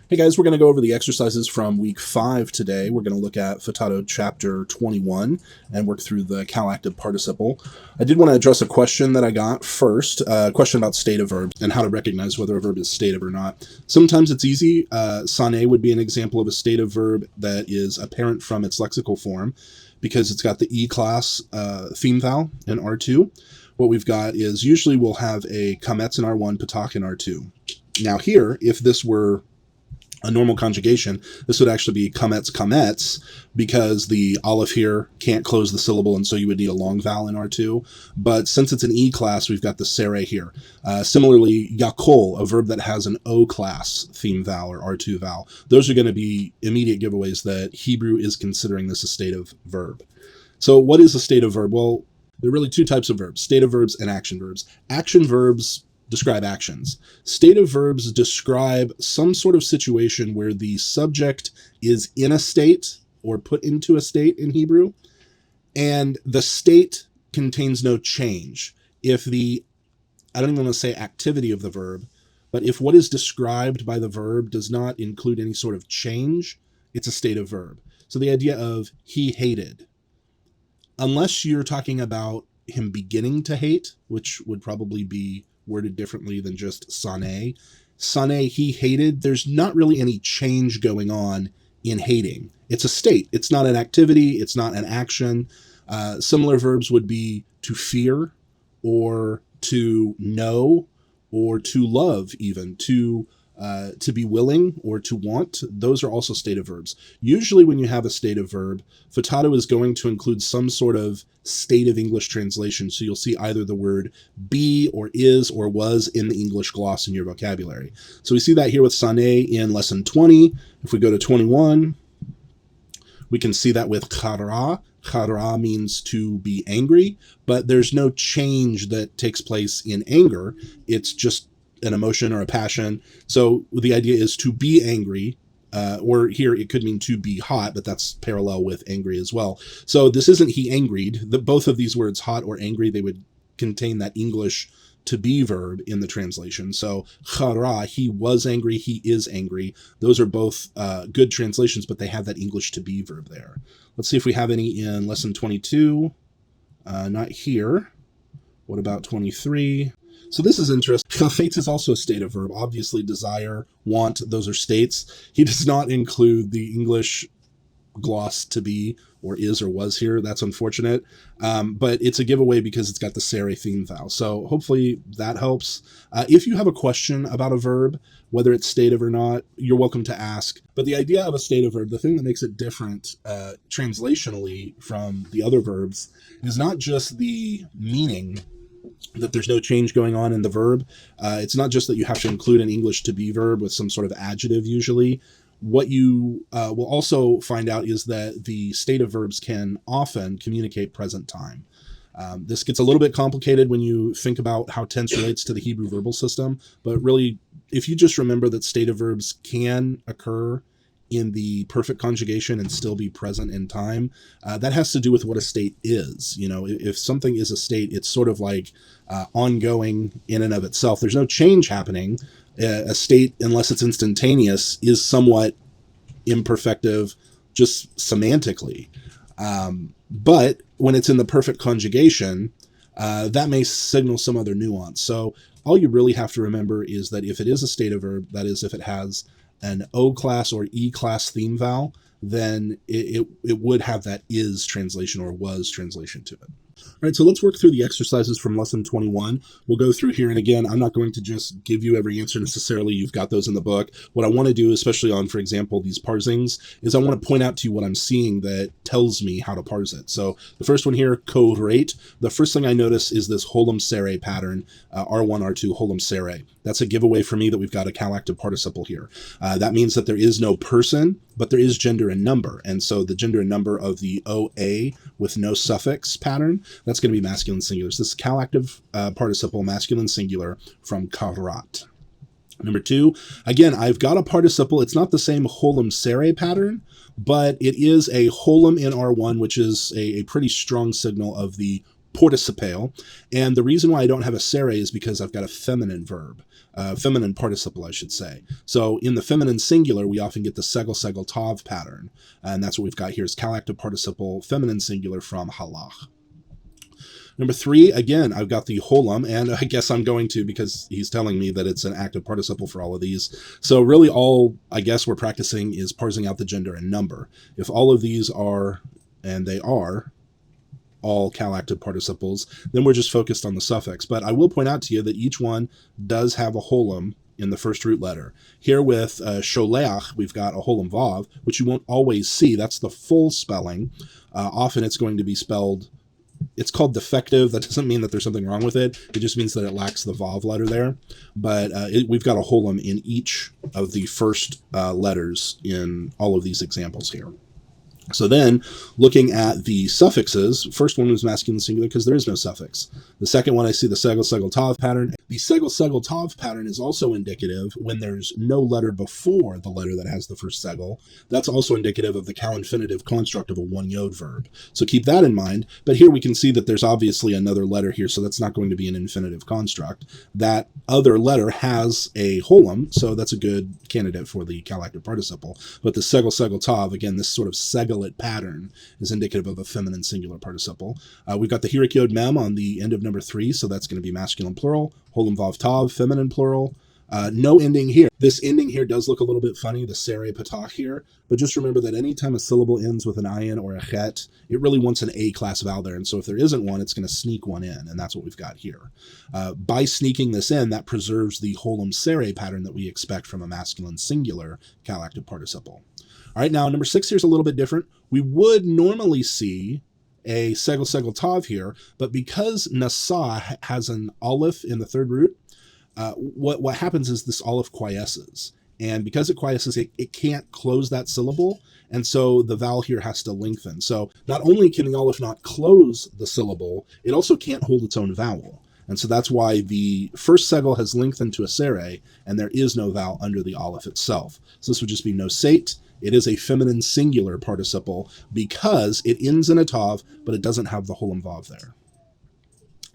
Hey guys, we're going to go over the exercises from week 5 today. We're going to look at Futato chapter 21 and work through the calactive participle. I did want to address a question that I got first, a question about stative verbs and how to recognize whether a verb is stative or not. Sometimes it's easy. Sane would be an example of a stative verb that is apparent from its lexical form because it's got the E class theme vowel in R2. What we've got is usually we'll have a kamets in R1, patak in R2. Now here, if this were a normal conjugation, this would actually be kamets because the aleph here can't close the syllable, and so you would need a long vowel in R2. But since it's an E class, we've got the sere here. Similarly, yakol, a verb that has an O class theme vowel or R2 vowel. Those are going to be immediate giveaways that Hebrew is considering this a stative verb. So what is a stative verb? Well, there are really two types of verbs, stative verbs and action verbs. Action verbs describe actions. Stative verbs describe some sort of situation where the subject is in a state or put into a state in Hebrew, and the state contains no change. If the, I don't even want to say activity of the verb, but if what is described by the verb does not include any sort of change, it's a stative verb. So the idea of he hated, unless you're talking about him beginning to hate, which would probably be worded differently than just sane. Sane, he hated. There's not really any change going on in hating. It's a state. It's not an activity. It's not an action. Similar verbs would be to fear or to know or to love, even to be willing or to want. Those are also stative verbs. Usually when you have a stative verb, Futato is going to include some sort of stative English translation. So you'll see either the word be or is or was in the English gloss in your vocabulary. So we see that here with sane in lesson 20. If we go to 21, we can see that with chara. Chara means to be angry, but there's no change that takes place in anger. It's just an emotion or a passion. So the idea is to be angry, or here it could mean to be hot, but that's parallel with angry as well. So this isn't he angried. Both of these words, hot or angry, they would contain that English to be verb in the translation. So chara, he was angry, he is angry. Those are both good translations, but they have that English to be verb there. Let's see if we have any in lesson 22. Not here. What about 23? So this is interesting. Chafetz is also a stative verb. Obviously, desire, want, those are states. He does not include the English gloss to be or is or was here. That's unfortunate. But it's a giveaway because it's got the sere theme vowel. So hopefully that helps. If you have a question about a verb, whether it's stative or not, you're welcome to ask. But the idea of a stative verb, the thing that makes it different translationally from the other verbs, is not just the meaning, that there's no change going on in the verb. It's not just that you have to include an English to be verb with some sort of adjective usually. What you will also find out is that the stative verbs can often communicate present time. This gets a little bit complicated when you think about how tense relates to the Hebrew verbal system, but really, if you just remember that stative verbs can occur in the perfect conjugation and still be present in time, that has to do with what a state is. You know, if something is a state, it's sort of like ongoing in and of itself. There's no change happening. A state, unless it's instantaneous, is somewhat imperfective just semantically. But when it's in the perfect conjugation, that may signal some other nuance. So all you really have to remember is that if it is a stative verb, that is if it has an O class or E class theme vowel, then it would have that is translation or was translation to it. All right, so let's work through the exercises from lesson 21. We'll go through here, and again, I'm not going to just give you every answer necessarily. You've got those in the book. What I want to do, especially on, for example, these parsings, is I want to point out to you what I'm seeing that tells me how to parse it. So the first one here, co-rate. The first thing I notice is this holum sere pattern, R1, R2, holum sere. That's a giveaway for me that we've got a calactive participle here. That means that there is no person, but there is gender and number. And so the gender and number of the OA with no suffix pattern, that's going to be masculine singular. So this is calactive participle, masculine singular from karat. Number 2, again, I've got a participle. It's not the same holum sere pattern, but it is a holum in R1, which is a pretty strong signal of the participle. And the reason why I don't have a sere is because I've got a feminine verb. feminine participle, I should say. So in the feminine singular, we often get the segel, segel, tav pattern. And that's what we've got here is calactive participle, feminine singular from halach. Number 3, again, I've got the holum, and I guess I'm going to because he's telling me that it's an active participle for all of these. So really all I guess we're practicing is parsing out the gender and number. If all of these are, and they are, all calactive participles, then we're just focused on the suffix. But I will point out to you that each one does have a holum in the first root letter. Here with sholeach, we've got a holum vav, which you won't always see. That's the full spelling. Often it's going to be spelled, it's called defective. That doesn't mean that there's something wrong with it. It just means that it lacks the vav letter there. But we've got a holum in each of the first letters in all of these examples here. So then, looking at the suffixes, first one was masculine singular because there is no suffix. The second one, I see the segel, segel, tav pattern. The segel, segel, tav pattern is also indicative when there's no letter before the letter that has the first segel. That's also indicative of the cal-infinitive construct of a one-yod verb. So keep that in mind. But here we can see that there's obviously another letter here, so that's not going to be an infinitive construct. That other letter has a holum, so that's a good candidate for the calactive participle. But the segel, segel, tav, again, this sort of segel pattern is indicative of a feminine singular participle. We've got the hirik yod mem on the end of number 3, so that's going to be masculine plural. Holum vav tav, feminine plural. No ending here. This ending here does look a little bit funny, the sere patach here, but just remember that anytime a syllable ends with an ayin or a chet, it really wants an A-class vowel there, and so if there isn't one, it's going to sneak one in, and that's what we've got here. By sneaking this in, that preserves the holum sere pattern that we expect from a masculine singular calactive participle. All right, now number 6 here is a little bit different. We would normally see a segel, segel, tav here, but because nasa has an aleph in the third root, what happens is this aleph quiesces. And because it quiesces, it can't close that syllable, and so the vowel here has to lengthen. So not only can the aleph not close the syllable, it also can't hold its own vowel. And so that's why the first segel has lengthened to a sere, and there is no vowel under the aleph itself. So this would just be nosate. It is a feminine singular participle because it ends in a tav, but it doesn't have the holum vav there.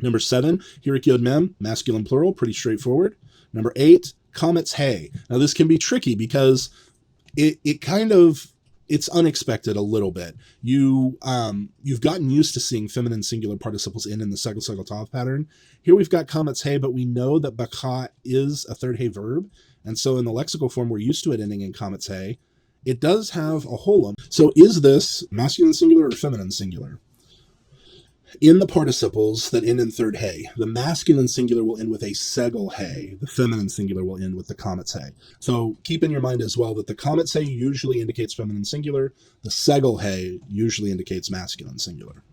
Number 7, hirik yod mem, masculine plural, pretty straightforward. Number 8, comets hey. Now this can be tricky because it's unexpected a little bit. You've gotten used to seeing feminine singular participles in the segel, segel, tav pattern. Here we've got comets hey, but we know that baka is a third hey verb, and so in the lexical form we're used to it ending in comets hey. It does have a holum. So is this masculine singular or feminine singular? In the participles that end in third hey, the masculine singular will end with a segel hey. The feminine singular will end with the comets hey. So keep in your mind as well that the comets hey usually indicates feminine singular. The segel hey usually indicates masculine singular.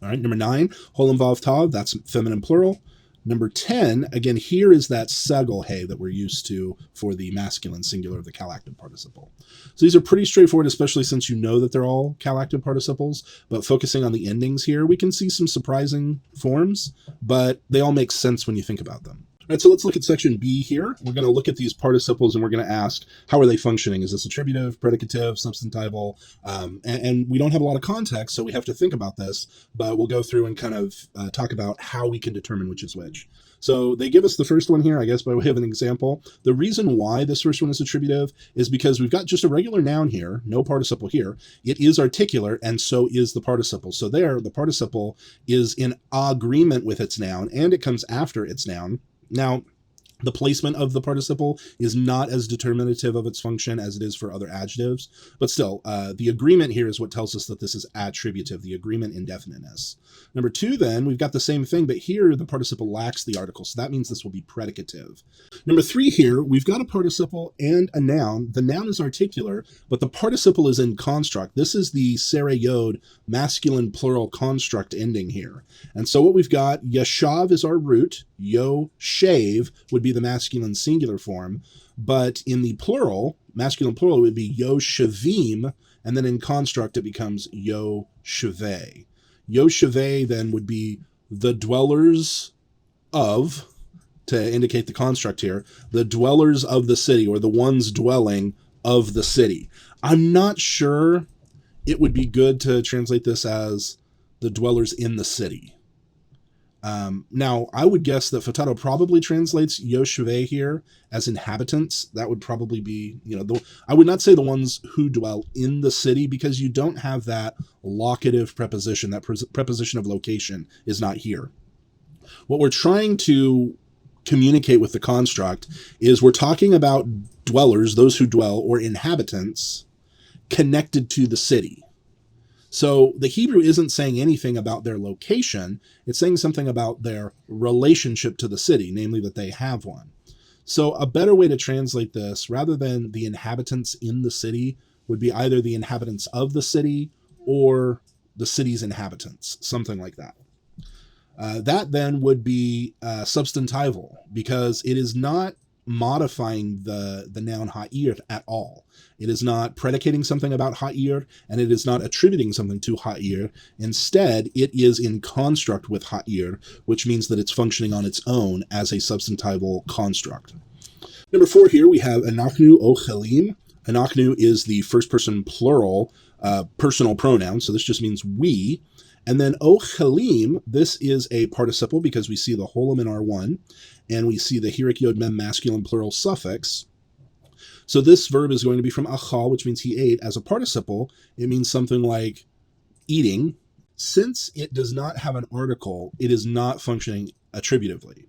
All right, number 9, holum vav tav, that's feminine plural. Number 10, again, here is that segel hey that we're used to for the masculine singular of the calactive participle. So these are pretty straightforward, especially since you know that they're all calactive participles, but focusing on the endings here, we can see some surprising forms, but they all make sense when you think about them. All right, so let's look at section B here. We're going to look at these participles and we're going to ask, how are they functioning? Is this attributive, predicative, substantival? And we don't have a lot of context, so we have to think about this, but we'll go through and kind of talk about how we can determine which is which. So they give us the first one here, I guess, by way of an example. The reason why this first one is attributive is because we've got just a regular noun here, no participle here. It is articular, and so is the participle. So there, the participle is in agreement with its noun, and it comes after its noun. Now, the placement of the participle is not as determinative of its function as it is for other adjectives, but still, the agreement here is what tells us that this is attributive, the agreement indefiniteness. Number 2, then, we've got the same thing, but here the participle lacks the article, so that means this will be predicative. Number 3 here, we've got a participle and a noun. The noun is articular, but the participle is in construct. This is the sere yod masculine plural construct ending here. And so what we've got, yashav is our root, yo shave would be the masculine singular form, but in the plural, masculine plural, it would be yo shavim, and then in construct it becomes yo shave. Yo shave then would be the dwellers of, to indicate the construct here, the dwellers of the city, or the ones dwelling of the city. I'm not sure it would be good to translate this as the dwellers in the city. Now, I would guess that Futato probably translates Yoshve here as inhabitants. That would probably be, I would not say the ones who dwell in the city, because you don't have that locative preposition. That preposition of location is not here. What we're trying to communicate with the construct is we're talking about dwellers, those who dwell, or inhabitants connected to the city. So the Hebrew isn't saying anything about their location. It's saying something about their relationship to the city, namely that they have one. So a better way to translate this, rather than the inhabitants in the city, would be either the inhabitants of the city or the city's inhabitants, something like that. That then would be substantival, because it is not modifying the noun ha'ir at all. It is not predicating something about ha'ir, and it is not attributing something to ha'ir. Instead, it is in construct with ha'ir, which means that it's functioning on its own as a substantival construct. Number 4 here, we have anachnu ochelim. Anachnu is the first person plural personal pronoun, so this just means we. And then ochelim, this is a participle because we see the holem in R1, and we see the hirik yod mem masculine plural suffix. So this verb is going to be from achal, which means he ate. As a participle, it means something like eating. Since it does not have an article, it is not functioning attributively.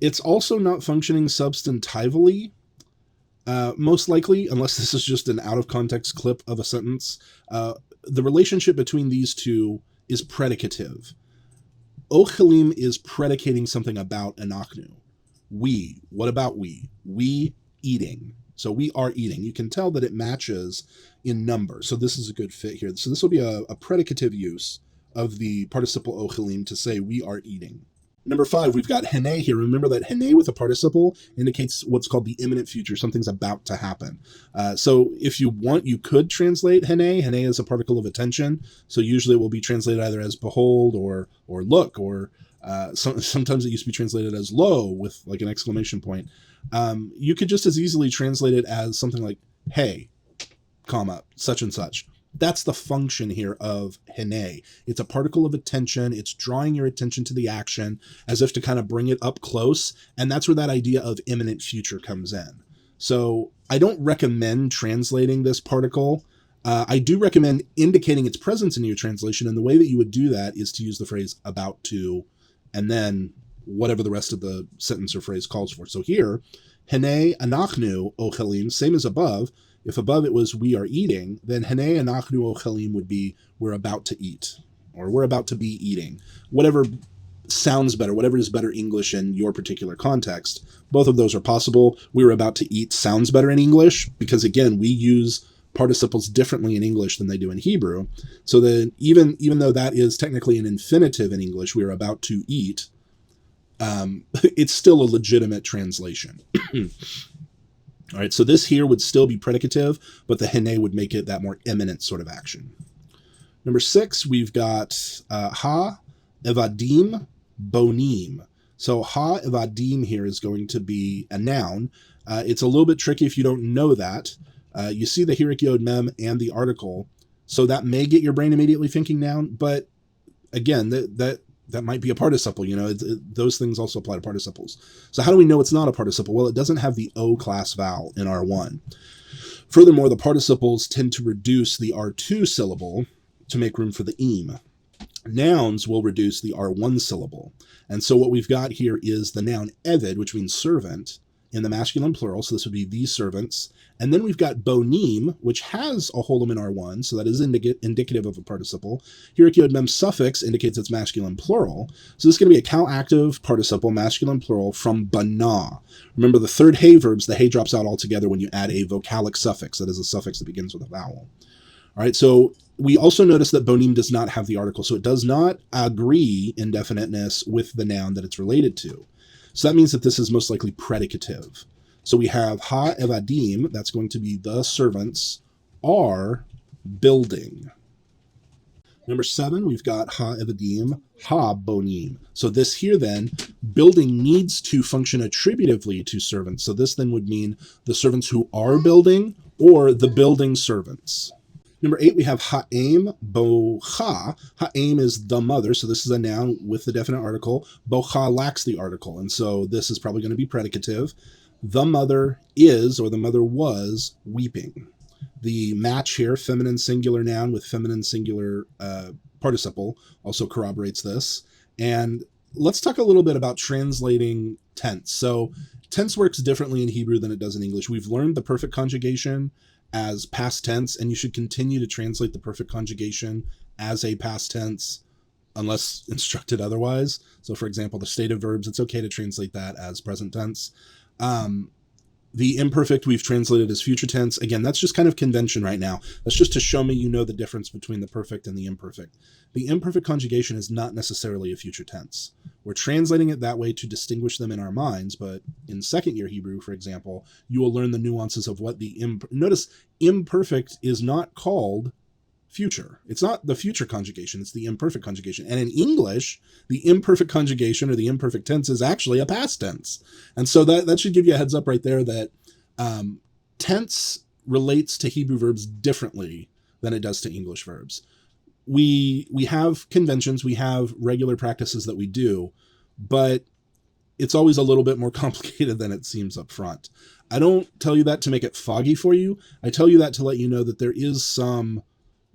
It's also not functioning substantively, most likely, unless this is just an out-of-context clip of a sentence. The relationship between these two is predicative. Ochelim is predicating something about anachnu. We. What about we? We eating. So we are eating. You can tell that it matches in number. So this is a good fit here. So this will be a predicative use of the participle ochelim to say we are eating. Number 5, we've got hene here. Remember that hene with a participle indicates what's called the imminent future. Something's about to happen. So if you want, you could translate hene. Hene is a particle of attention. So usually it will be translated either as behold or look, or sometimes it used to be translated as lo with like an exclamation point. You could just as easily translate it as something like, hey, comma, such and such. That's the function here of hene. It's a particle of attention. It's drawing your attention to the action as if to kind of bring it up close. And that's where that idea of imminent future comes in. So I don't recommend translating this particle. I do recommend indicating its presence in your translation. And the way that you would do that is to use the phrase about to, and then whatever the rest of the sentence or phrase calls for. So here, hene anachnu ochelim, same as above. If above it was we are eating, then hene anachnu ochelim would be we're about to eat, or we're about to be eating. Whatever sounds better, whatever is better English in your particular context. Both of those are possible. We're about to eat sounds better in English because, again, we use participles differently in English than they do in Hebrew. So that even though that is technically an infinitive in English, we're about to eat, it's still a legitimate translation. All right, so this here would still be predicative, but the hene would make it that more imminent sort of action. Number 6, we've got ha evadim bonim. So ha evadim here is going to be a noun. It's a little bit tricky if you don't know that. You see the hirik yod mem and the article, so that may get your brain immediately thinking noun, but again, that might be a participle. Those things also apply to participles. So how do we know it's not a participle? Well, it doesn't have the O class vowel in R1. Furthermore, the participles tend to reduce the R2 syllable to make room for the im. Nouns will reduce the R1 syllable. And so what we've got here is the noun eved, which means servant, in the masculine plural. So this would be these servants. And then we've got bonim, which has a holem in R1, so that is indicative of a participle. Hirik yod mem suffix indicates it's masculine plural. So this is going to be a cal-active participle, masculine plural, from bana. Remember the third hey verbs, the hey drops out altogether when you add a vocalic suffix, that is a suffix that begins with a vowel. All right, so we also notice that bonim does not have the article, so it does not agree in definiteness with the noun that it's related to. So that means that this is most likely predicative. So we have ha evadim, that's going to be the servants are building. Number 7, we've got ha evadim, ha bonim. So this here then, building needs to function attributively to servants. So this then would mean the servants who are building or the building servants. Number 8, we have ha'em bocha. Ha'em is the mother, so this is a noun with the definite article. Bocha lacks the article, and so this is probably going to be predicative. The mother is, or the mother was, weeping. The match here, feminine singular noun with feminine singular participle, also corroborates this. And let's talk a little bit about translating tense. So tense works differently in Hebrew than it does in English. We've learned the perfect conjugation as past tense, and you should continue to translate the perfect conjugation as a past tense unless instructed otherwise. So for example, the stative verbs, it's okay to translate that as present tense. The imperfect we've translated as future tense. Again, that's just kind of convention right now. That's just to show me you know the difference between the perfect and the imperfect. The imperfect conjugation is not necessarily a future tense. We're translating it that way to distinguish them in our minds, but in second year Hebrew, for example, you will learn the nuances of what notice imperfect is not called future. It's not the future conjugation, it's the imperfect conjugation. And in English, the imperfect conjugation or the imperfect tense is actually a past tense. And so that should give you a heads up right there that tense relates to Hebrew verbs differently than it does to English verbs. We have conventions, we have regular practices that we do, but it's always a little bit more complicated than it seems up front. I don't tell you that to make it foggy for you. I tell you that to let you know that there is some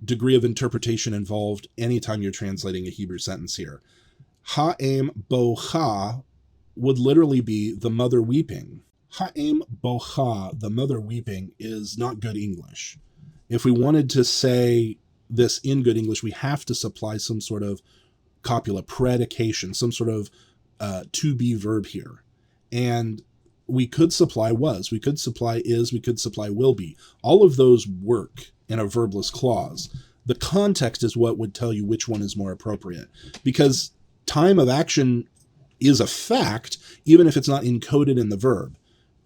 degree of interpretation involved anytime you're translating a Hebrew sentence here. Ha'em bocha would literally be the mother weeping. Ha'em bocha, the mother weeping, is not good English. If we wanted to say this in good English, we have to supply some sort of copula, predication, some sort of to be verb here. And we could supply was, we could supply is, we could supply will be. All of those work in a verbless clause. The context is what would tell you which one is more appropriate, because time of action is a fact, even if it's not encoded in the verb.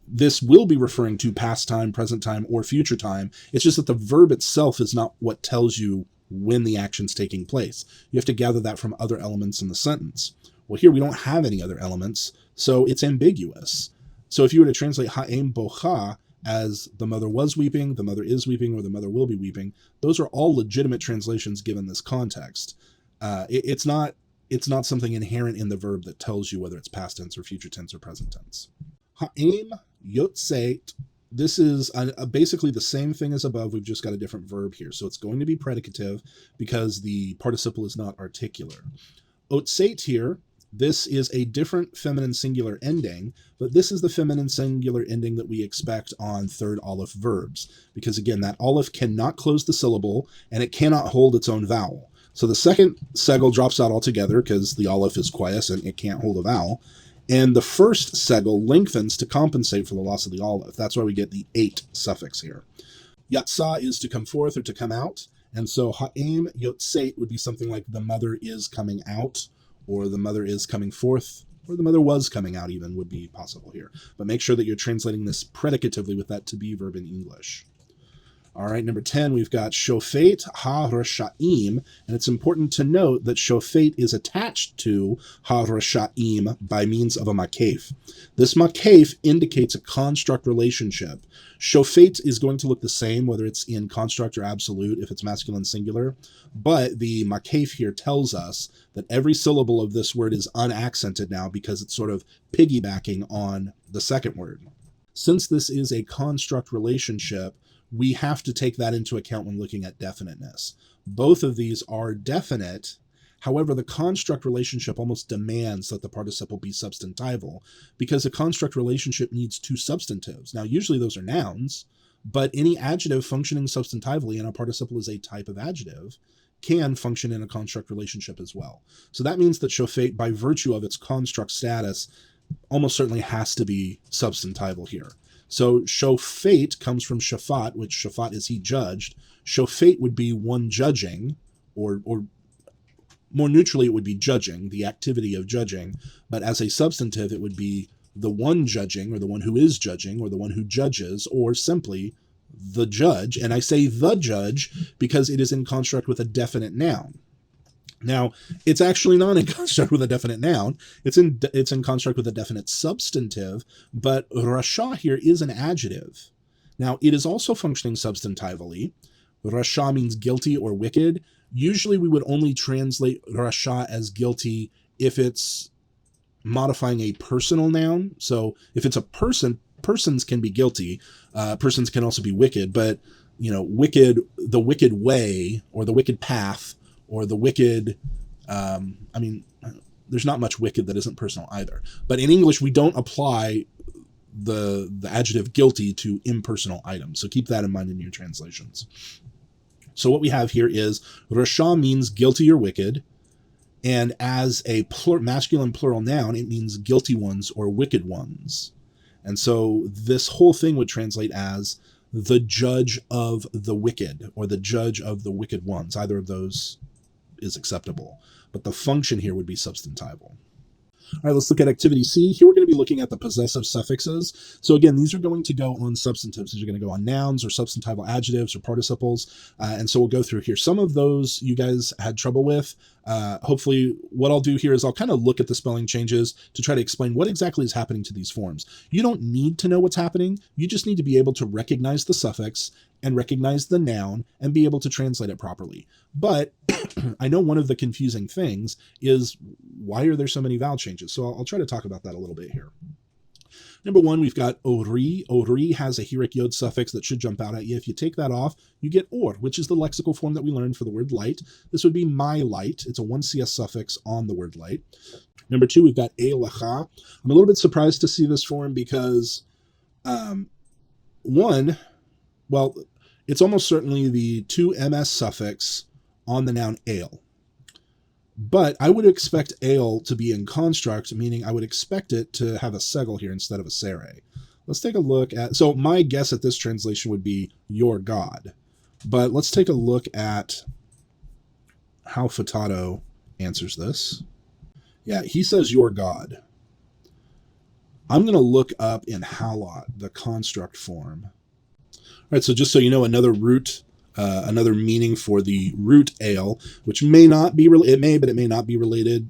This will be referring to past time, present time, or future time. It's just that the verb itself is not what tells you when the action's taking place. You have to gather that from other elements in the sentence. Well, here we don't have any other elements, so it's ambiguous. So if you were to translate ha'em bocha as the mother was weeping, the mother is weeping, or the mother will be weeping, those are all legitimate translations given this context. It's not something inherent in the verb that tells you whether it's past tense or future tense or present tense. Ha'em yotzeit, this is basically the same thing as above, we've just got a different verb here. So it's going to be predicative because the participle is not articular. Otzeit here, this is a different feminine singular ending, but this is the feminine singular ending that we expect on third aleph verbs, because again, that aleph cannot close the syllable and it cannot hold its own vowel. So the second segel drops out altogether because the aleph is quiescent, it can't hold a vowel, and the first segel lengthens to compensate for the loss of the aleph. That's why we get the ate suffix here. Yatsa is to come forth or to come out, and so ha'em yotzeit would be something like the mother is coming out, or the mother is coming forth, or the mother was coming out even would be possible here. But make sure that you're translating this predicatively with that to be verb in English. All right, number 10, we've got shofet ha-rashaim, and it's important to note that shofet is attached to ha-rashaim by means of a makef. This makef indicates a construct relationship. Shofet is going to look the same whether it's in construct or absolute if it's masculine singular, but the makef here tells us that every syllable of this word is unaccented now because it's sort of piggybacking on the second word. Since this is a construct relationship, we have to take that into account when looking at definiteness. Both of these are definite. However, the construct relationship almost demands that the participle be substantival because a construct relationship needs two substantives. Now, usually those are nouns, but any adjective functioning substantively, and a participle is a type of adjective, can function in a construct relationship as well. So that means that shofet, by virtue of its construct status, almost certainly has to be substantival here. So shofet comes from shafat, which shafat is he judged. Shofet would be one judging, or more neutrally, it would be judging, the activity of judging. But as a substantive, it would be the one judging, or the one who is judging, or the one who judges, or simply the judge. And I say the judge because it is in construct with a definite noun. Now, it's actually not in construct with a definite noun. It's in construct with a definite substantive, but rasha here is an adjective. Now, it is also functioning substantively. Rasha means guilty or wicked. Usually we would only translate Rasha as guilty if it's modifying a personal noun. So if it's a person, persons can be guilty. Persons can also be wicked, but wicked, the wicked way or the wicked path or the wicked, there's not much wicked that isn't personal either. But in English, we don't apply the adjective guilty to impersonal items. So keep that in mind in your translations. So what we have here is Rasha means guilty or wicked. And as a masculine plural noun, it means guilty ones or wicked ones. And so this whole thing would translate as the judge of the wicked or the judge of the wicked ones. Either of those is acceptable. But the function here would be substantival. All right, let's look at activity C. Here we're going to be looking at the possessive suffixes. So again, these are going to go on substantives. These are going to go on nouns or substantival adjectives or participles. And so we'll go through here. Some of those you guys had trouble with. Hopefully what I'll do here is I'll kind of look at the spelling changes to try to explain what exactly is happening to these forms. You don't need to know what's happening. You just need to be able to recognize the suffix and recognize the noun and be able to translate it properly. But I know one of the confusing things is why are there so many vowel changes? So I'll try to talk about that a little bit here. Number one, we've got ori. Ori has a hirik yod suffix that should jump out at you. If you take that off, you get or, which is the lexical form that we learned for the word light. This would be my light. It's a 1cs suffix on the word light. Number two, we've got elecha. I'm a little bit surprised to see this form because, it's almost certainly the 2ms suffix on the noun ale. But I would expect ale to be in construct, meaning I would expect it to have a segel here instead of a sere. Let's take a look at, so my guess at this translation would be your God. But let's take a look at how Futato answers this. Yeah, he says your God. I'm going to look up in Halot the construct form. All right, so just so you know, another meaning for the root ale, which may not be, it may not be related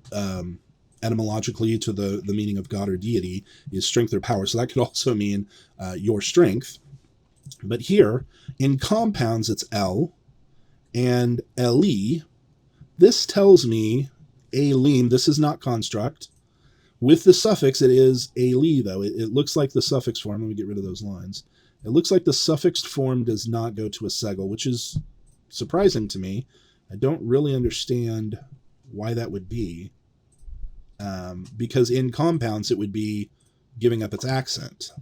etymologically to the meaning of God or deity, is strength or power. So that could also mean your strength. But here, in compounds, it's el and eli. This tells me elim. This is not construct. With the suffix, it is eli, though. It looks like the suffix form. Let me get rid of those lines. It looks like the suffixed form does not go to a segel, which is surprising to me. I don't really understand why that would be, because in compounds it would be giving up its accent.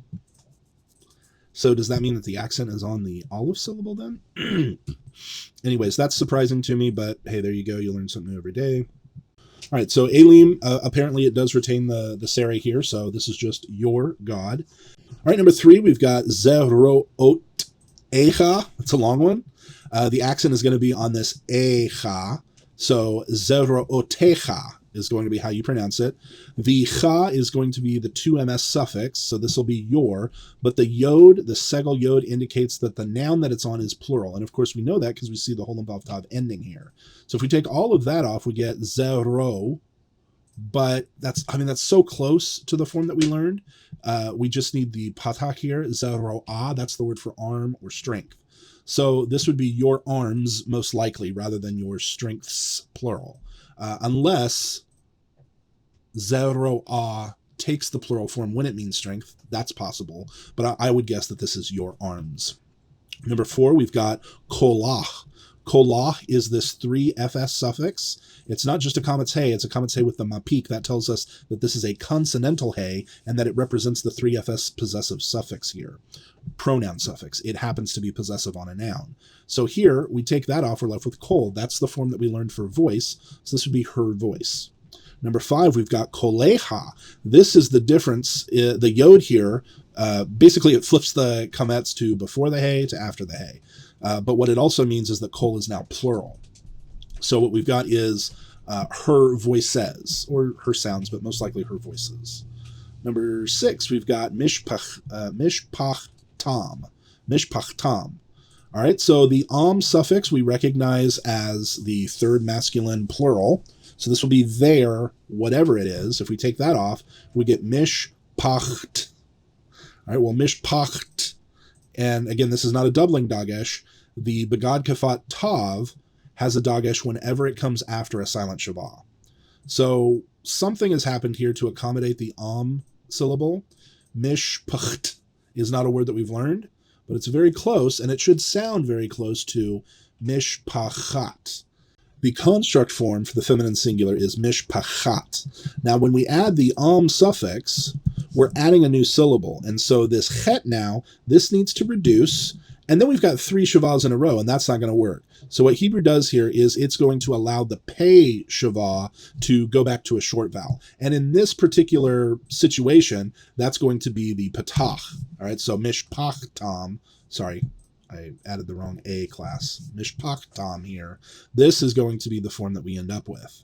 So does that mean that the accent is on the olive syllable then? Anyways, that's surprising to me, but hey, there you go. You learn something new every day. All right, so elim, apparently it does retain the sere here, so this is just your God. All right, number three, we've got zeroot echa. That's a long one. The accent is going to be on this echa. So zerootecha is going to be how you pronounce it. The cha is going to be the 2ms suffix, so this will be your. But the yod, the segel yod, indicates that the noun that it's on is plural. And of course, we know that because we see the Holem Vav ending here. So if we take all of that off, we get zero. But that's so close to the form that we learned. We just need the patach here, zeroah. That's the word for arm or strength. So this would be your arms, most likely, rather than your strengths, plural. Unless zeroah takes the plural form when it means strength. That's possible. But I would guess that this is your arms. Number four, we've got kolach. Kolach is this 3fs suffix. It's not just a comet's hey, it's a comet's hey with the mapik. That tells us that this is a consonantal hey and that it represents the 3fs possessive suffix here. Pronoun suffix. It happens to be possessive on a noun. So here, we take that off, we're left with kol. That's the form that we learned for voice. So this would be her voice. Number five, we've got koleha. This is the difference. The yod here, basically it flips the comets to before the hey to after the hey. But what it also means is that kol is now plural. So what we've got is her voices, or her sounds, but most likely her voices. Number six, we've got mishpachtam. Mishpachtam. All right, so the suffix we recognize as the third masculine plural. So this will be their, whatever it is. If we take that off, we get mishpacht. All right, well, mishpacht And again, this is not a doubling dagesh. The begad kafat tav has a dagesh whenever it comes after a silent shavah. So something has happened here to accommodate the syllable. Mishpacht is not a word that we've learned, but it's very close, and it should sound very close to mishpachat. The construct form for the feminine singular is mishpachat. Now, when we add the suffix, we're adding a new syllable. And so this chet now, this needs to reduce, and then we've got 3 shavahs in a row, and that's not going to work. So what Hebrew does here is it's going to allow the pei shavah to go back to a short vowel. And in this particular situation, that's going to be the patach. All right, so mishpachtam, sorry, I added the wrong A class. Mishpachtam here. This is going to be the form that we end up with.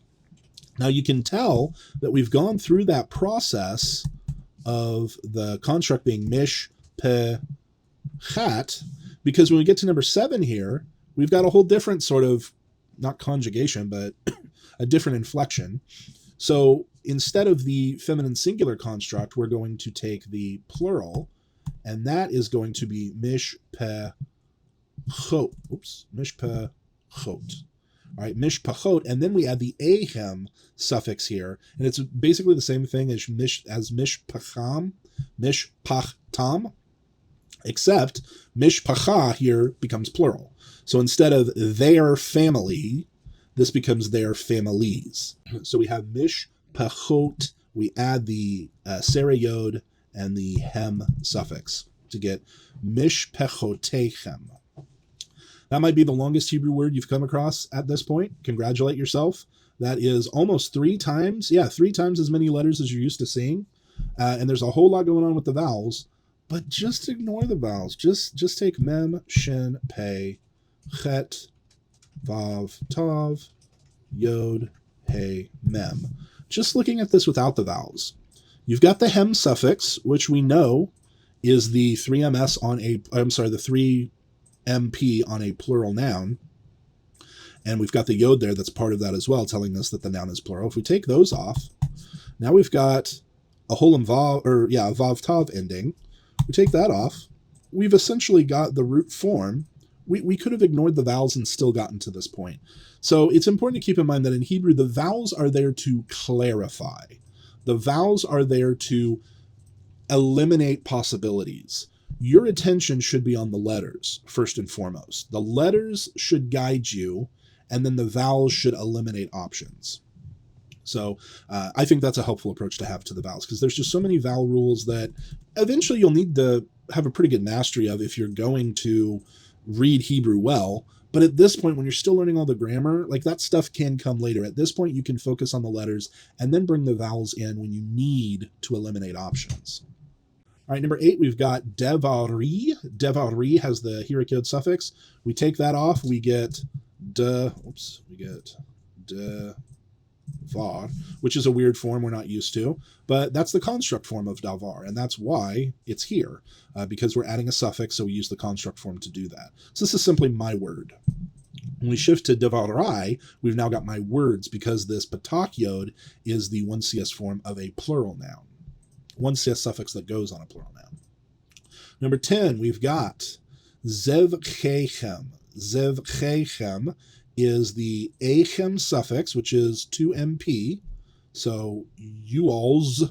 Now you can tell that we've gone through that process of the construct being mish, pe, chat, because when we get to number 7 here, we've got a whole different sort of, not conjugation, but a different inflection. So instead of the feminine singular construct, we're going to take the plural, and that is going to be mishpachot. Mishpachot. All right, mishpachot, and then we add the ahem suffix here, and it's basically the same thing as mishpacham, mishpachtam, except mishpacha here becomes plural. So instead of their family, this becomes their families. So we have mishpachot, we add the sereyod and the hem suffix to get mishpachotechem. That might be the longest Hebrew word you've come across at this point. Congratulate yourself. That is almost 3 times as many letters as you're used to seeing. And there's a whole lot going on with the vowels, but just ignore the vowels. Just take mem, shin, pei, chet, vav, tav, yod, hey, mem. Just looking at this without the vowels. You've got the hem suffix, which we know is the 3ms on the 3mp on a plural noun. And we've got the yod there that's part of that as well, telling us that the noun is plural. If we take those off, now we've got a whole vav, vav tav ending. We take that off, we've essentially got the root form. We could have ignored the vowels and still gotten to this point. So it's important to keep in mind that in Hebrew, the vowels are there to clarify. The vowels are there to eliminate possibilities. Your attention should be on the letters, first and foremost. The letters should guide you, and then the vowels should eliminate options. So I think that's a helpful approach to have to the vowels, because there's just so many vowel rules that eventually you'll need to have a pretty good mastery of if you're going to read Hebrew well. But at this point, when you're still learning all the grammar, like that stuff can come later. At this point, you can focus on the letters and then bring the vowels in when you need to eliminate options. All right, number 8, we've got devari. Devari has the hirikid suffix. We take that off, we get devar, which is a weird form we're not used to, but that's the construct form of davar, and that's why it's here, because we're adding a suffix, so we use the construct form to do that. So this is simply my word. When we shift to devarai, we've now got my words, because this patak yod is the 1cs form of a plural noun. 1cs suffix that goes on a plural noun. Number 10, we've got zevchechem. Zevchechem is the achem suffix, which is 2mp. So yours,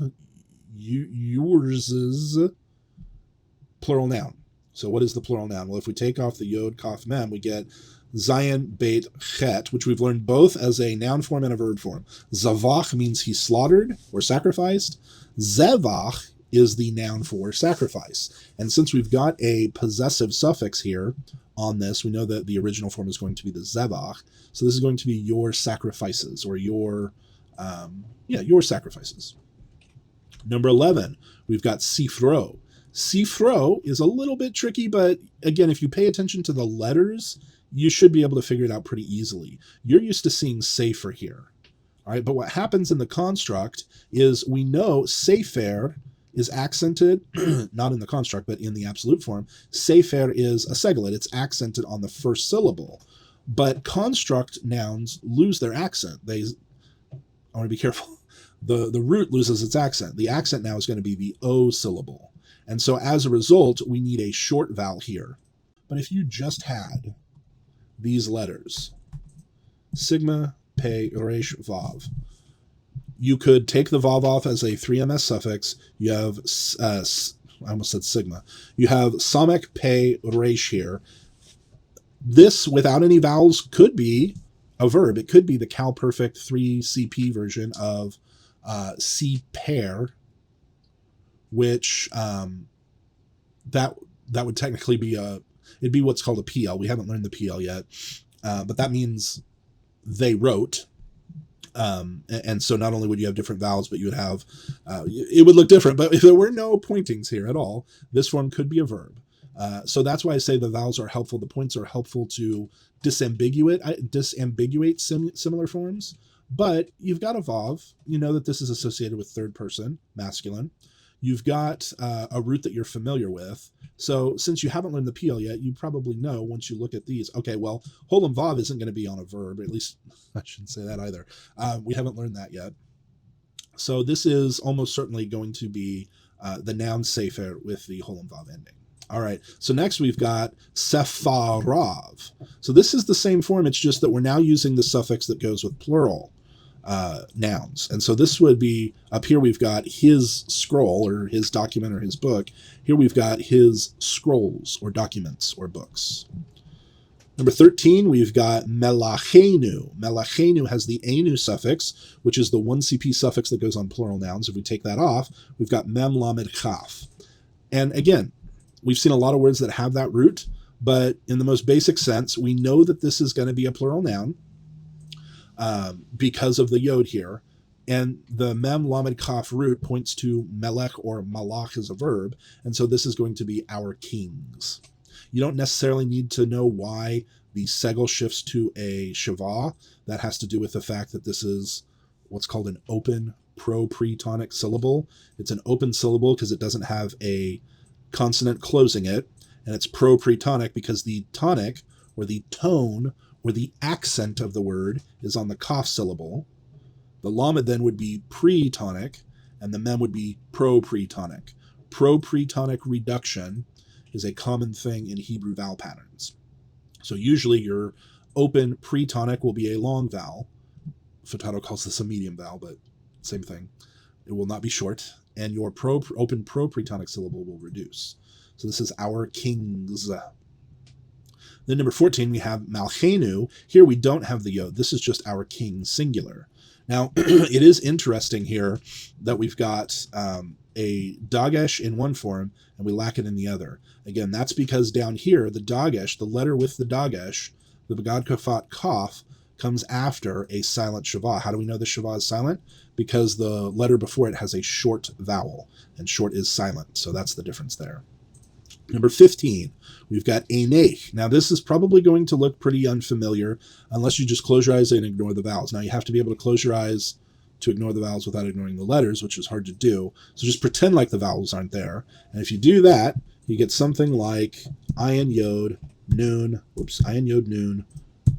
plural noun. So what is the plural noun? Well, if we take off the yod, kaf, mem, we get zayin, beit, chet, which we've learned both as a noun form and a verb form. Zavach means he slaughtered or sacrificed. Zevach is the noun for sacrifice. And since we've got a possessive suffix here on this, we know that the original form is going to be the zevach. So this is going to be your sacrifices, or your sacrifices. Number 11, we've got sifro. Sifro is a little bit tricky, but again, if you pay attention to the letters, you should be able to figure it out pretty easily. You're used to seeing sefer here. All right, but what happens in the construct is we know sefer is accented, not in the construct, but in the absolute form. Sefer is a seglet. It's accented on the first syllable. But construct nouns lose their accent. I want to be careful. The root loses its accent. The accent now is going to be the O syllable. And so as a result, we need a short vowel here. But if you just had these letters, sigma, pe, resh, vav, you could take the vav off as a 3ms suffix. You have, I almost said sigma. You have samek, pe, resh here. This, without any vowels, could be a verb. It could be the CalPerfect 3CP version of C pair, which that would technically be it'd be what's called a PL. We haven't learned the PL yet, but that means they wrote. And so not only would you have different vowels, but you would have, it would look different. But if there were no pointings here at all, this form could be a verb. So that's why I say the vowels are helpful. The points are helpful to disambiguate similar forms. But you've got a vav. You know that this is associated with third person, masculine. You've got a root that you're familiar with. So since you haven't learned the PL yet, you probably know once you look at these, okay, well, holem vav isn't going to be on a verb. At least I shouldn't say that either. We haven't learned that yet. So this is almost certainly going to be the noun sefer with the holem vav ending. All right, so next we've got sefarav. So this is the same form, it's just that we're now using the suffix that goes with plural nouns. And so this would be, up here we've got his scroll or his document or his book. Here we've got his scrolls or documents or books. Number 13, we've got melachenu. Melachenu has the enu suffix, which is the 1CP suffix that goes on plural nouns. If we take that off, we've got mem lamed chaf. And again, we've seen a lot of words that have that root, but in the most basic sense, we know that this is going to be a plural noun because of the yod here. And the mem lamed kaf root points to melech or malach as a verb. And so this is going to be our kings. You don't necessarily need to know why the segel shifts to a shavah. That has to do with the fact that this is what's called an open pro-pre-tonic syllable. It's an open syllable because it doesn't have a consonant closing it, and it's pro-pre-tonic because the tonic or the tone or the accent of the word is on the kaf syllable. The lamed then would be pre-tonic, and the mem would be pro-pre-tonic. Pro-pre-tonic reduction is a common thing in Hebrew vowel patterns. So usually your open pre-tonic will be a long vowel. Futato calls this a medium vowel, but same thing. It will not be short. And your open pro-pre-tonic syllable will reduce. So this is our kings. Then number 14, we have malchenu. Here we don't have the yod. This is just our king singular. Now, it is interesting here that we've got a dagesh in one form and we lack it in the other. Again, that's because down here, the dagesh, the letter with the dagesh, the begad kafat kaf, comes after a silent shavah. How do we know the shavah is silent? Because the letter before it has a short vowel, and short is silent. So that's the difference there. Number 15, we've got einech. Now this is probably going to look pretty unfamiliar unless you just close your eyes and ignore the vowels. Now you have to be able to close your eyes to ignore the vowels without ignoring the letters, which is hard to do. So just pretend like the vowels aren't there. And if you do that, you get something like ayin yod nun, ayin yod nun,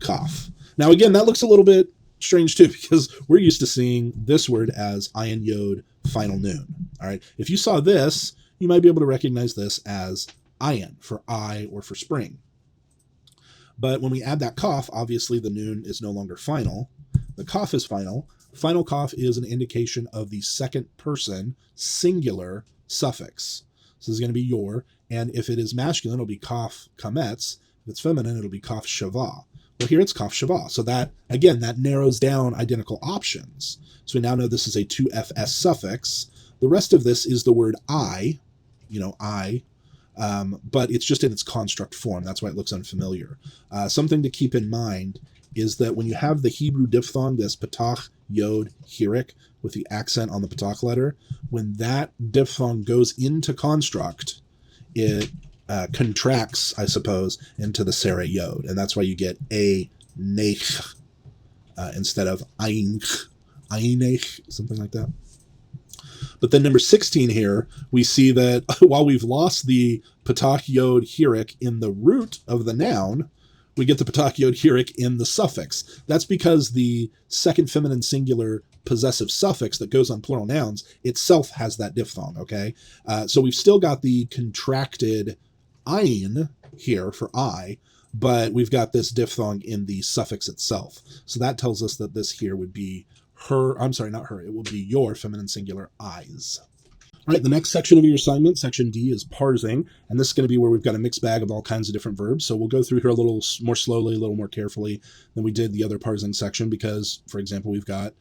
kaf. Now again, that looks a little bit strange too, because we're used to seeing this word as ayin yod final nun. All right. If you saw this, you might be able to recognize this as ayin for I or for spring. But when we add that kaf, obviously the nun is no longer final. The kaf is final. Final kaf is an indication of the second person singular suffix. So this is going to be your, and if it is masculine, it'll be kaf kametz. If it's feminine, it'll be kaf shavah. Well, here it's kaf shavah. So that, again, that narrows down identical options. So we now know this is a 2fs suffix. The rest of this is the word I, but it's just in its construct form. That's why it looks unfamiliar. Something to keep in mind is that when you have the Hebrew diphthong, this patach, yod, hirik, with the accent on the patach letter, when that diphthong goes into construct, it contracts, I suppose, into the Sarah yod. And that's why you get a nech instead of einch, something like that. But then number 16 here, we see that while we've lost the patach yod hirik in the root of the noun, we get the patach yod hirik in the suffix. That's because the second feminine singular possessive suffix that goes on plural nouns itself has that diphthong, okay? So we've still got the contracted ein here for I, but we've got this diphthong in the suffix itself. So that tells us that this here would be her, I'm sorry, not her, it will be your feminine singular eyes. All right, the next section of your assignment, section D, is parsing, and this is going to be where we've got a mixed bag of all kinds of different verbs. So we'll go through here a little more slowly, a little more carefully than we did the other parsing section because, for example, we've got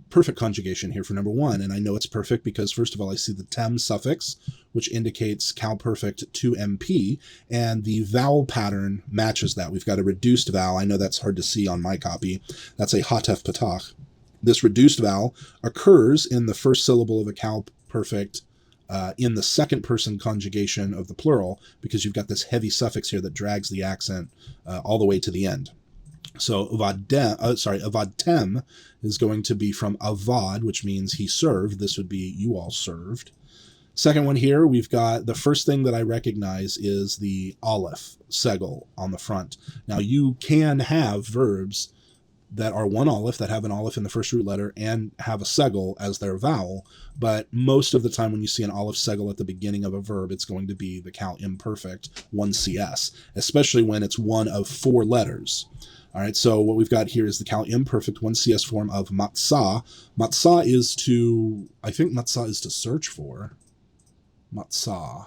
perfect conjugation here for number 1, and I know it's perfect because, first of all, I see the tem suffix, which indicates cal perfect to MP, and the vowel pattern matches that. We've got a reduced vowel. I know that's hard to see on my copy. That's a hatef patach. This reduced vowel occurs in the first syllable of a cal perfect in the second person conjugation of the plural because you've got this heavy suffix here that drags the accent all the way to the end. So avadtem is going to be from avad, which means he served. This would be you all served. Second one here, we've got the first thing that I recognize is the aleph, segel, on the front. Now you can have verbs that are one aleph, that have an aleph in the first root letter and have a segel as their vowel, but most of the time when you see an aleph segel at the beginning of a verb, it's going to be the cal imperfect 1cs, especially when it's one of 4 letters. All right, so what we've got here is the cal imperfect 1cs form of matzah. Matzah is to, I think matzah is to search for. Matzah.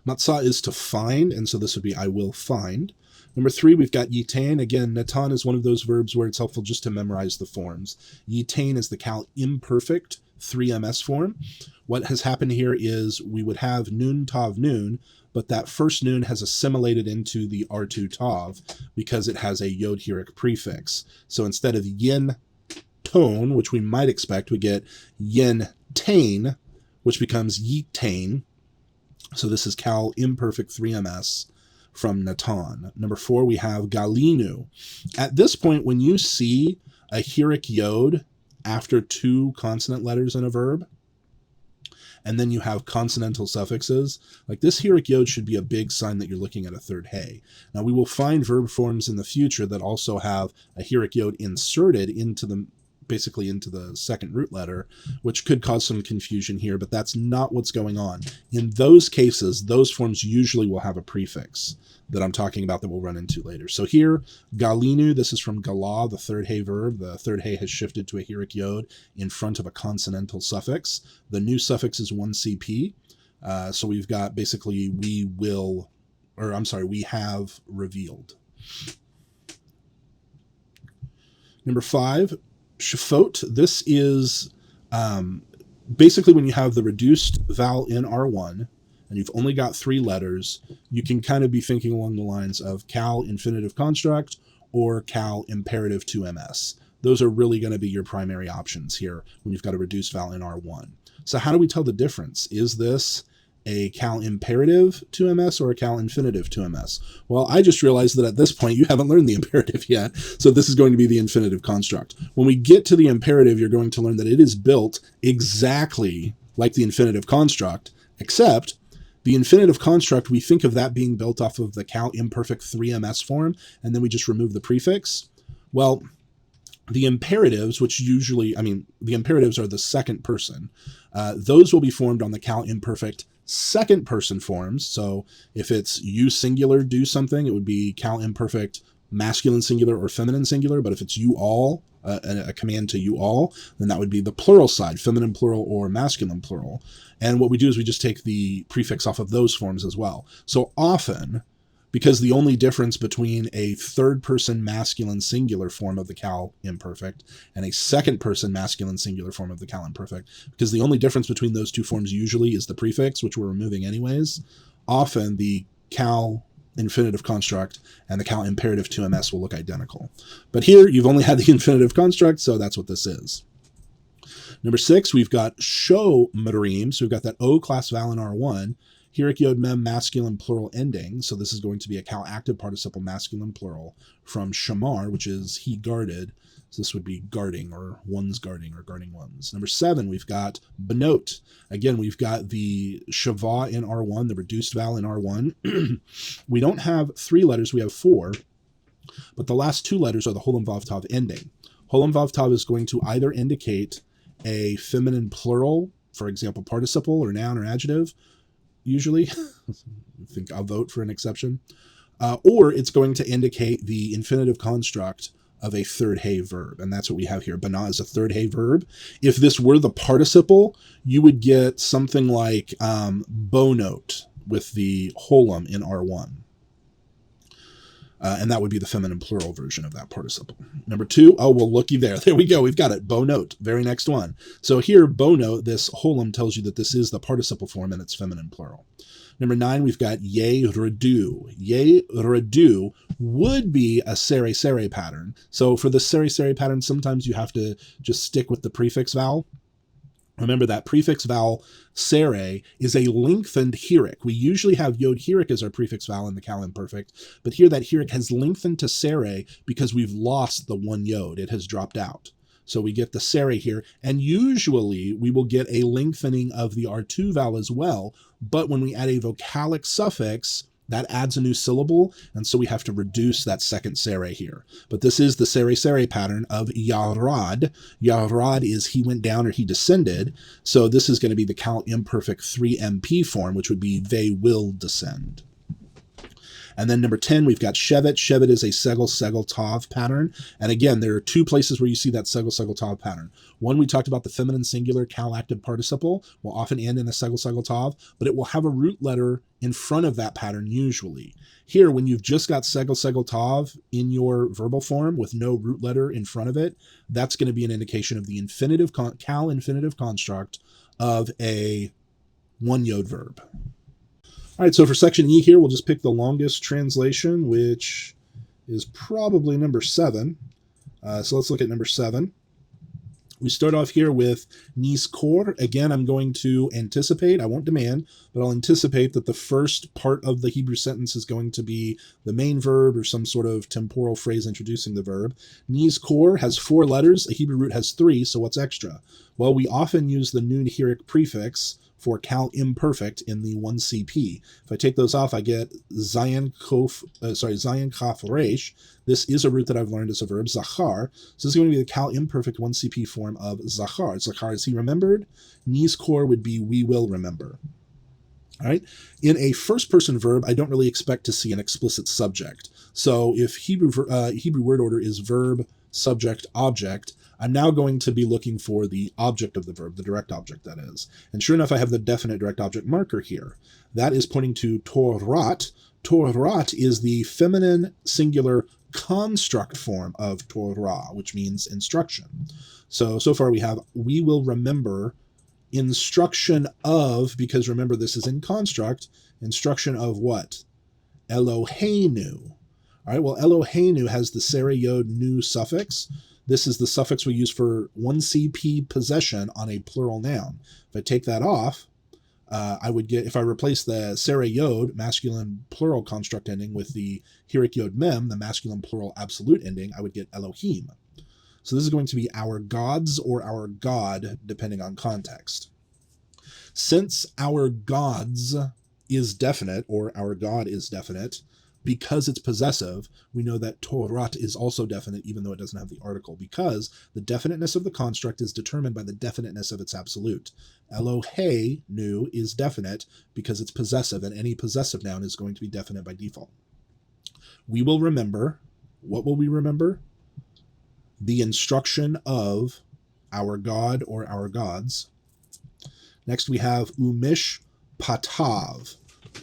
Matzah is to find, and so this would be I will find. Number 3, we've got yitain. Again, natan is one of those verbs where it's helpful just to memorize the forms. Yitain is the cal imperfect 3ms form. What has happened here is we would have nun tav nun, but that first nun has assimilated into the R2 tav because it has a yod-hiric prefix. So instead of yin tone, which we might expect, we get yin tain, which becomes yitain. So this is cal imperfect 3ms from natan. Number 4, we have galinu. At this point, when you see a hiric yod after 2 consonant letters in a verb, and then you have consonantal suffixes, like this hiric yod should be a big sign that you're looking at a third hey. Now we will find verb forms in the future that also have a hiric yod inserted into the basically into the second root letter, which could cause some confusion here, but that's not what's going on. In those cases, those forms usually will have a prefix that I'm talking about that we'll run into later. So here, galinu, this is from gala, the third hey verb. The third hey has shifted to a hiric yod in front of a consonantal suffix. The new suffix is 1cp. So we've got basically we have revealed. Number 5, shafot. This is basically when you have the reduced vowel in R1 and you've only got 3 letters, you can kind of be thinking along the lines of cal infinitive construct or cal imperative 2ms. Those are really going to be your primary options here when you've got a reduced vowel in R1. So how do we tell the difference? Is this a cal imperative 2ms or a cal infinitive 2ms? Well, I just realized that at this point you haven't learned the imperative yet, so this is going to be the infinitive construct. When we get to the imperative, you're going to learn that it is built exactly like the infinitive construct, except the infinitive construct, we think of that being built off of the cal imperfect 3ms form, and then we just remove the prefix. Well, the imperatives, which usually, the imperatives are the second person. Those will be formed on the cal imperfect second person forms. So if it's you singular do something, it would be cal imperfect masculine singular or feminine singular. But if it's you all, a command to you all, then that would be the plural side, feminine plural or masculine plural. And what we do is we just take the prefix off of those forms as well. So often, because the only difference between a third person masculine singular form of the cal imperfect and a second person masculine singular form of the cal imperfect, because the only difference between those 2 forms usually is the prefix, which we're removing anyways, often the cal infinitive construct and the cal imperative 2ms will look identical. But here you've only had the infinitive construct, so that's what this is. Number 6, we've got show marim, so we've got that O class vowel in R1. Heric yod mem masculine plural ending. So this is going to be a cal active participle masculine plural from shamar, which is he guarded. So this would be guarding or one's guarding or guarding one's. Number 7, we've got benot. Again, we've got the shava in R1, the reduced vowel in R1. We don't have 3 letters, we have 4, but the last 2 letters are the holam vav tav ending. Holam vav tav is going to either indicate a feminine plural, for example, participle or noun or adjective, usually. I think I'll vote for an exception. Or it's going to indicate the infinitive construct of a third hay verb, and that's what we have here. Bana is a third hay verb. If this were the participle, you would get something like bonot with the holam in R1. And that would be the feminine plural version of that participle. Number 2, oh, well, looky there. There we go. We've got it. Bonot, very next one. So here, bonot, this holam tells you that this is the participle form and it's feminine plural. Number 9, we've got ye redu. Ye redu would be a sere pattern. So for the sere pattern, sometimes you have to just stick with the prefix vowel. Remember that prefix vowel sere is a lengthened heric. We usually have yod heric as our prefix vowel in the cal imperfect, but here that heric has lengthened to sere because we've lost the one yod. It has dropped out. So we get the sere here, and usually we will get a lengthening of the R2 vowel as well, but when we add a vocalic suffix, that adds a new syllable, and so we have to reduce that second sere here. But this is the sere pattern of yarad. Yarad is he went down or he descended, so this is going to be the cal imperfect 3MP form, which would be they will descend. And then number 10, we've got shevet. Shevet is a segel tav pattern. And again, there are 2 places where you see that segel tav pattern. One, we talked about the feminine singular cal active participle will often end in a segel tav, but it will have a root letter in front of that pattern usually. Here, when you've just got segel tav in your verbal form with no root letter in front of it, that's going to be an indication of the infinitive cal infinitive construct of a one yod verb. All right, so for section E here, we'll just pick the longest translation, which is probably number 7. So let's look at number 7. We start off here with nis kor. Again, I'm going to anticipate. I won't demand, but I'll anticipate that the first part of the Hebrew sentence is going to be the main verb or some sort of temporal phrase introducing the verb. Nis kor has 4 letters. A Hebrew root has 3, so what's extra? Well, we often use the nun heric prefix for cal imperfect in the 1CP. If I take those off, I get zayin kaf resh. This is a root that I've learned as a verb, zachar. So this is going to be the cal imperfect 1CP form of zachar. Zachar, is he remembered? Nis kor would be we will remember. All right. In a first-person verb, I don't really expect to see an explicit subject. So if Hebrew word order is verb, subject, object, I'm now going to be looking for the object of the verb, the direct object, that is. And sure enough, I have the definite direct object marker here. That is pointing to torat. Torat is the feminine singular construct form of Torah, which means instruction. So far we have, we will remember instruction of, because remember this is in construct, instruction of what? Eloheinu. All right, well, Eloheinu has the sere yod nu suffix. This is the suffix we use for 1CP possession on a plural noun. If I take that off, I would get, if I replace the sere yod, masculine plural construct ending, with the heric yod mem, the masculine plural absolute ending, I would get Elohim. So this is going to be our gods or our God, depending on context. Since our gods is definite, or our God is definite, because it's possessive, we know that torat is also definite, even though it doesn't have the article, because the definiteness of the construct is determined by the definiteness of its absolute. Eloheinu is definite because it's possessive, and any possessive noun is going to be definite by default. We will remember. What will we remember? The instruction of our God or our gods. Next we have umish patav.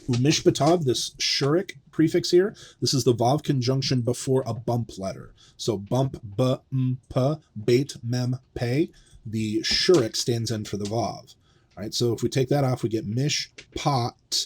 Umish patav, this shurik prefix here, this is the vav conjunction before a bump letter. So bump, b, m, p, bait, mem, pay. The shurik stands in for the vav. All right, so if we take that off, we get mish pat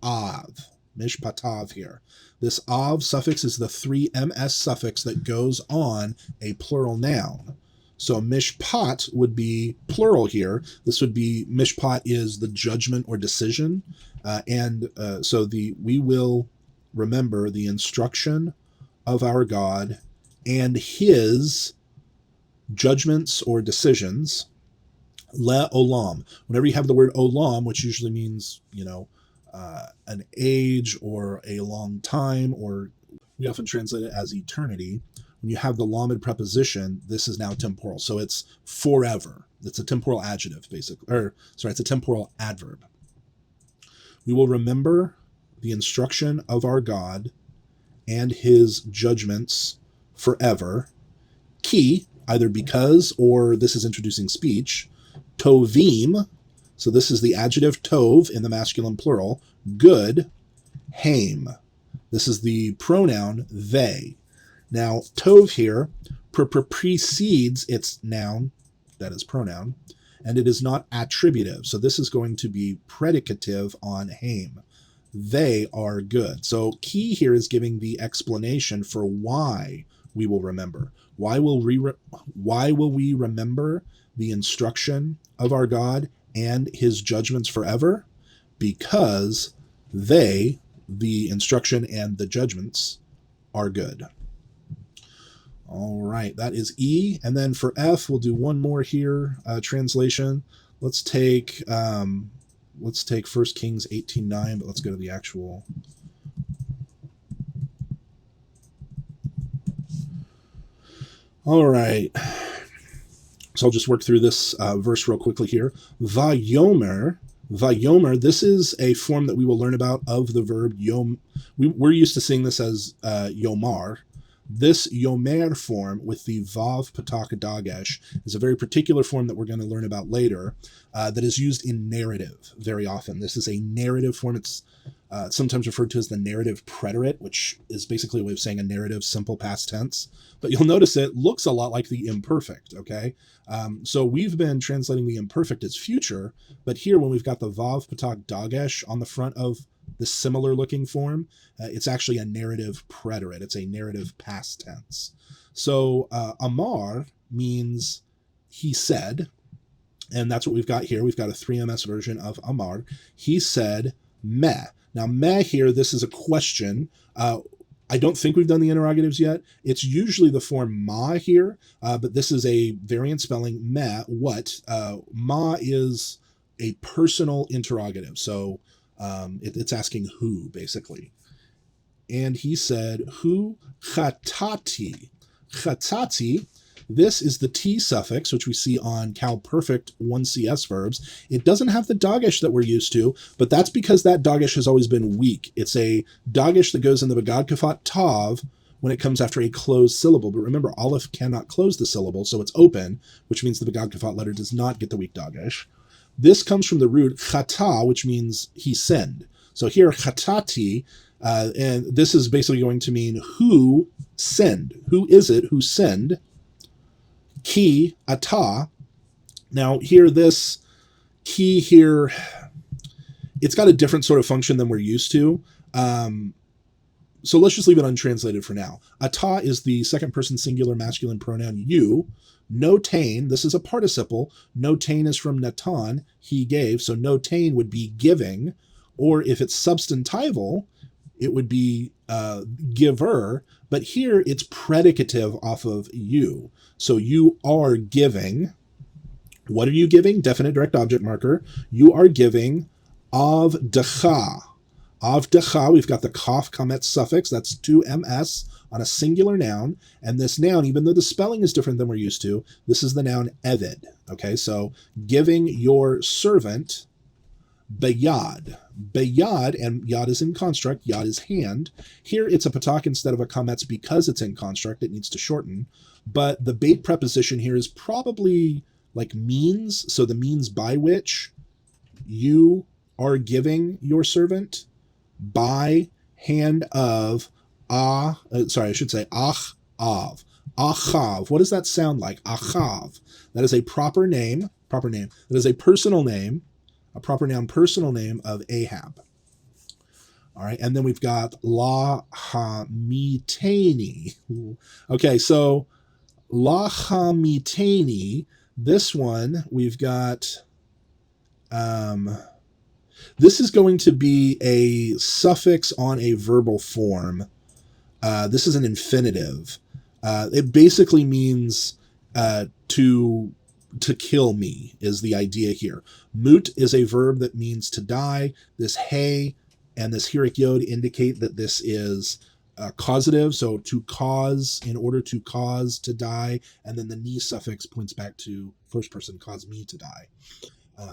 av. Mish patav here. This av suffix is the 3ms suffix that goes on a plural noun. So mishpat would be plural here. This would be, mishpat is the judgment or decision. We will remember the instruction of our God and his judgments or decisions. Le olam. Whenever you have the word olam, which usually means, an age or a long time, or we often translate it as eternity. When you have the lamed preposition, this is now temporal. So it's forever. It's a temporal adjective, basically. It's a temporal adverb. We will remember the instruction of our God and his judgments forever. Ki, either because, or this is introducing speech. Tovim, so this is the adjective tov in the masculine plural. Good. Haim. This is the pronoun they. Now, tov here precedes its noun, that is pronoun, and it is not attributive. So this is going to be predicative on haim. They are good. So key here is giving the explanation for why we will remember. Why will we remember the instruction of our God and his judgments forever? Because they, the instruction and the judgments, are good. All right, that is E. And then for F, we'll do one more here, translation. Let's take 1 Kings 18:9, but let's go to the actual. All right. So I'll just work through this verse real quickly here. Vayomer, this is a form that we will learn about of the verb yom. We're used to seeing this as yomar. This yomer form with the vav pataka dagesh is a very particular form that we're going to learn about later that is used in narrative very often. This is a narrative form. It's sometimes referred to as the narrative preterite, which is basically a way of saying a narrative simple past tense. But you'll notice it looks a lot like the imperfect, okay? So we've been translating the imperfect as future, but here when we've got the vav patak dagesh on the front of this similar looking form, it's actually a narrative preterite. It's a narrative past tense. So amar means he said, and that's what we've got here. We've got a 3ms version of amar. He said meh. Now meh here, this is a question. I don't think we've done the interrogatives yet. It's usually the form ma here, but this is a variant spelling meh. What? Ma is a personal interrogative. So it's asking who, basically. And he said, who? Chatati. Chatati, this is the T suffix, which we see on Cal Perfect 1CS verbs. It doesn't have the dagesh that we're used to, but that's because that dagesh has always been weak. It's a dagesh that goes in the Bagad Kafat Tav when it comes after a closed syllable. But remember, Aleph cannot close the syllable, so it's open, which means the Bagad Kafat letter does not get the weak dagesh. This comes from the root chata, which means he sinned. So here, chatati, and this is basically going to mean who sinned. Who is it who sinned? Ki ata. Now here, this ki here, it's got a different sort of function than we're used to. So let's just leave it untranslated for now. Ata is the second person singular masculine pronoun you. Notain, this is a participle. Notain is from natan, he gave. So notain would be giving, or if it's substantival, it would be giver. But here it's predicative off of you. So you are giving. What are you giving? Definite direct object marker. You are giving av decha. Av decha, we've got the kaf kamet suffix. That's 2ms on a singular noun. And this noun, even though the spelling is different than we're used to, this is the noun eved. Okay, so giving your servant bayad. Bayad, and yad is in construct, yad is hand. Here it's a patak instead of a kametz because it's in construct. It needs to shorten. But the bait preposition here is probably like means. So the means by which you are giving your servant by hand of I should say ach av. Achav. What does that sound like? Achav. That is a proper name. That is a personal name, a proper noun personal name of Ahab. All right, and then we've got la hamiteni. Okay, so Lachamiteni, this one we've got, this is going to be a suffix on a verbal form. This is an infinitive. It basically means to kill me is the idea here. Mut is a verb that means to die. This he and this hirik yod indicate that this is causative, so to cause, in order to cause to die, and then the ni suffix points back to first person, cause me to die.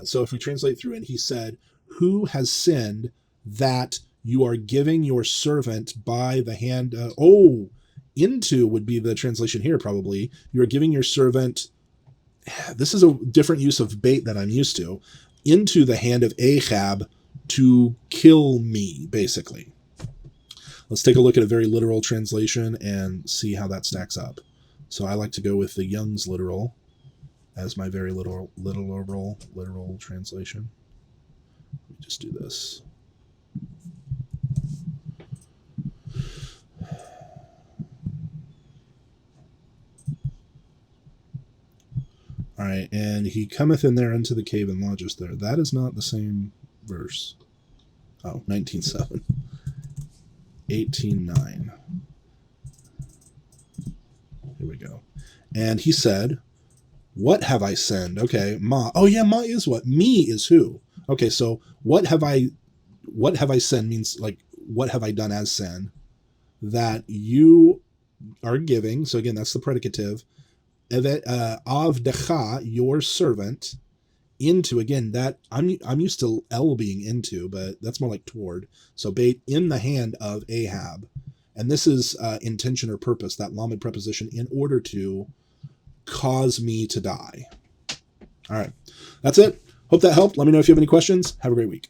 So if we translate through it, he said, who has sinned that you are giving your servant by the hand into would be the translation here probably. You are giving your servant, this is a different use of bait than I'm used to, into the hand of Ahab to kill me, basically. Let's take a look at a very literal translation and see how that stacks up. So I like to go with the Young's literal as my very literal translation. Let me just do this. All right, and he cometh in there into the cave and lodgeth there. That is not the same verse. Oh, 19:7. 18:9. Here we go. And he said, what have I sinned? Okay, ma. Oh yeah, ma is what? Me is who? Okay, so what have I sinned means like what have I done as sin that you are giving. So again, that's the predicative. Avdecha, your servant, into, again, that I'm used to L being into, but that's more like toward. So bait in the hand of Ahab. And this is intention or purpose, that lamed preposition, in order to cause me to die. All right. That's it. Hope that helped. Let me know if you have any questions. Have a great week.